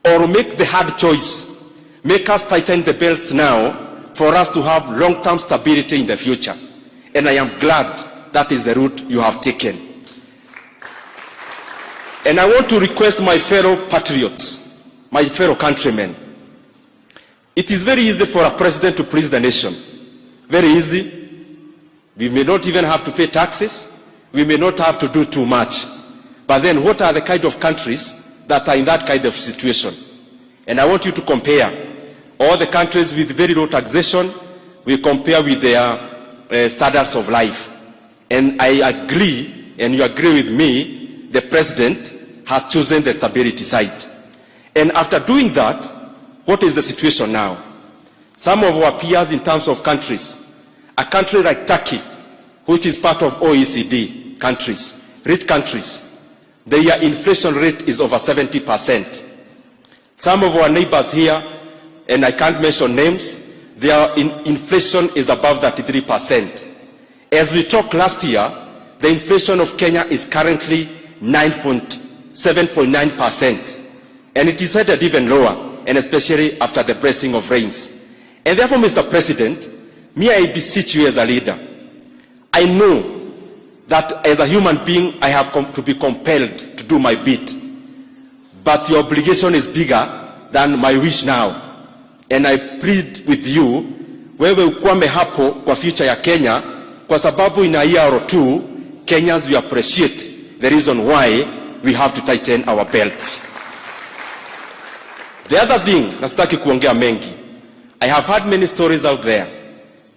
or make the hard choice. Make us tighten the belt now for us to have long-term stability in the future. And I am glad that is the route you have taken. And I want to request my fellow patriots, my fellow countrymen. It is very easy for a president to please the nation. Very easy. We may not even have to pay taxes. We may not have to do too much. But then what are the kind of countries that are in that kind of situation? And I want you to compare all the countries with very low taxation. We compare with their standards of life. And I agree, and you agree with me, the president has chosen the stability side. And after doing that, what is the situation now? Some of our peers in terms of countries, a country like Turkey, which is part of OECD countries, rich countries, their inflation rate is over 70%. Some of our neighbors here, and I can't mention names, their inflation is above 33%. As we talked last year, the inflation of Kenya is currently 7.9%. And it is headed even lower, and especially after the blessing of rains. And therefore, Mr. President, may I beseech you as a leader, I know that as a human being, I have to be compelled to do my bit. But your obligation is bigger than my wish now. And I plead with you, wewe ukwame hapo kwa future ya Kenya, kwa sababu in a year or two, Kenyans will appreciate the reason why we have to tighten our belts. The other thing, nasitaki kuongea mengi, I have heard many stories out there.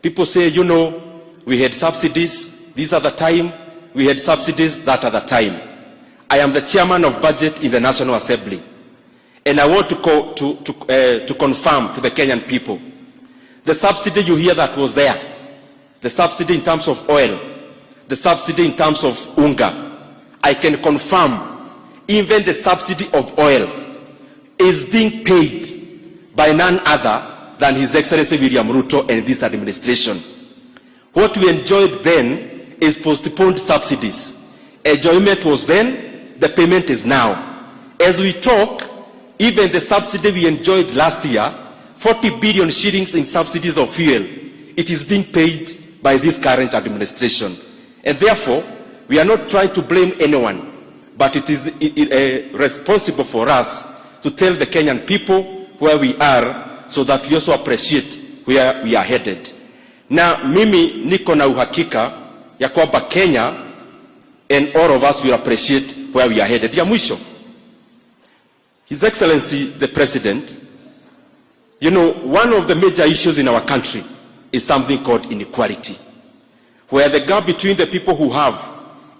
People say, you know, we had subsidies, this other time, we had subsidies that other time. I am the chairman of budget in the National Assembly. And I want to confirm to the Kenyan people, the subsidy you hear that was there, the subsidy in terms of oil, the subsidy in terms of unga, I can confirm even the subsidy of oil is being paid by none other than His Excellency William Ruto and this administration. What we enjoyed then is postponed subsidies. Enjoyment was then, the payment is now. As we talk, even the subsidy we enjoyed last year, 40 billion shillings in subsidies of fuel, it is being paid by this current administration. And therefore, we are not trying to blame anyone, but it is responsible for us to tell the Kenyan people where we are so that we also appreciate where we are headed. Na mimi niko na uhakika ya kwamba Kenya and all of us will appreciate where we are headed. Ya mwisho, His Excellency the President, you know, one of the major issues in our country is something called inequality, where the gap between the people who have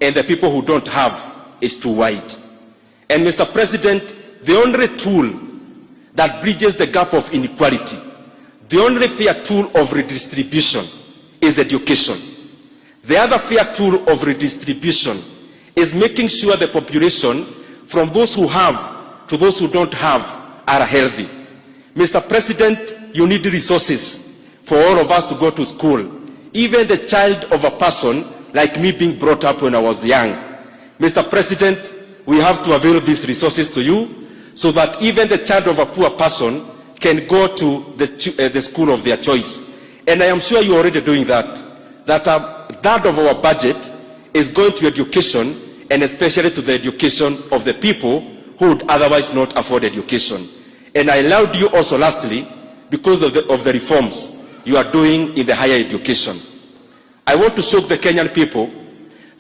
and the people who don't have is too wide. And Mr. President, the only tool that bridges the gap of inequality, the only fair tool of redistribution is education. The other fair tool of redistribution is making sure the population, from those who have to those who don't have, are healthy. Mr. President, you need resources for all of us to go to school. Even the child of a person like me being brought up when I was young. Mr. President, we have to avail these resources to you so that even the child of a poor person can go to the school of their choice. And I am sure you're already doing that. That a third of our budget is going to education, and especially to the education of the people who would otherwise not afford education. And I allowed you also lastly, because of the reforms you are doing in the higher education. I want to show the Kenyan people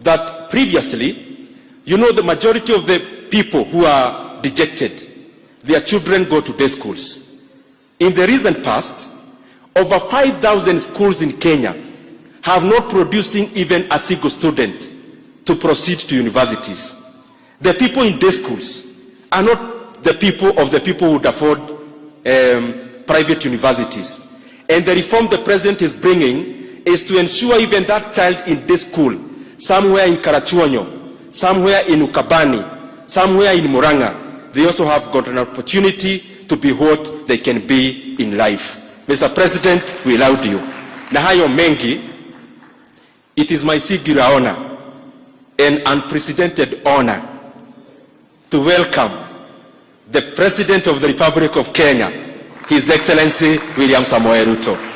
that previously, you know, the majority of the people who are dejected, their children go to day schools. In the recent past, over 5,000 schools in Kenya have not producing even a single student to proceed to universities. The people in day schools are not the people who would afford private universities. And the reform the president is bringing is to ensure even that child in day school, somewhere in Karachuonyo, somewhere in Ukabani, somewhere in Muranga, they also have got an opportunity to be what they can be in life. Mr. President, we allowed you. Na hayo mengi, it is my singular honor and unprecedented honor to welcome the President of the Republic of Kenya, His Excellency William Samoei Ruto.